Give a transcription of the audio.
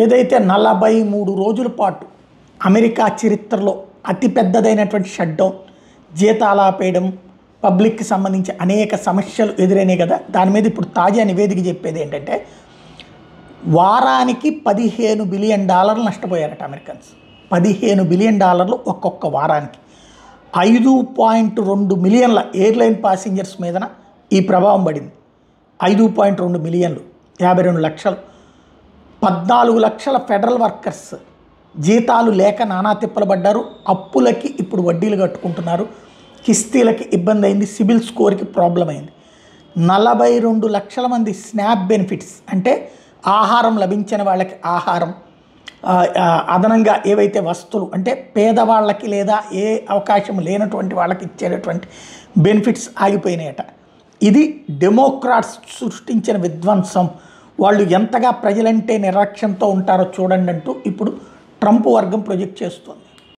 ఏదైతే 43 రోజుల పాటు అమెరికా చరిత్రలో అతిపెద్దదైనటువంటి షట్డౌన్, జీతాలు ఆపేయడం, పబ్లిక్కి సంబంధించి అనేక సమస్యలు ఎదురైనాయి కదా. దాని మీద ఇప్పుడు తాజా నివేదిక చెప్పేది ఏంటంటే, వారానికి $15 బిలియన్ నష్టపోయారట అమెరికన్స్. $15 బిలియన్ ఒక్కొక్క వారానికి. 5.2 మిలియన్ల ఎయిర్లైన్ ప్యాసింజర్స్ మీదన ఈ ప్రభావం పడింది. 5.2 మిలియన్లు, 52 లక్షలు. 14 లక్షల ఫెడరల్ వర్కర్స్ జీతాలు లేక నానా తిప్పలు పడ్డారు. అప్పులకి ఇప్పుడు వడ్డీలు కట్టుకుంటున్నారు. కిస్తీలకి ఇబ్బంది అయింది. సిబిల్ స్కోర్కి ప్రాబ్లం అయింది. 42 లక్షల మంది స్నాప్ బెనిఫిట్స్ అంటే ఆహారం లభించిన వాళ్ళకి ఆహారం, అదనంగా ఏవైతే వస్తువులు అంటే పేదవాళ్ళకి లేదా ఏ అవకాశం లేనటువంటి వాళ్ళకి ఇచ్చేటటువంటి బెనిఫిట్స్ ఆగిపోయినాయట. ఇది డెమోక్రాట్స్ సృష్టించిన విధ్వంసం. వాళ్ళు ఎంతగా ప్రజలంటే నిర్లక్ష్యంతో ఉంటారో చూడండి అంటూ ఇప్పుడు ట్రంప్ వర్గం ప్రొజెక్ట్ చేస్తుంది.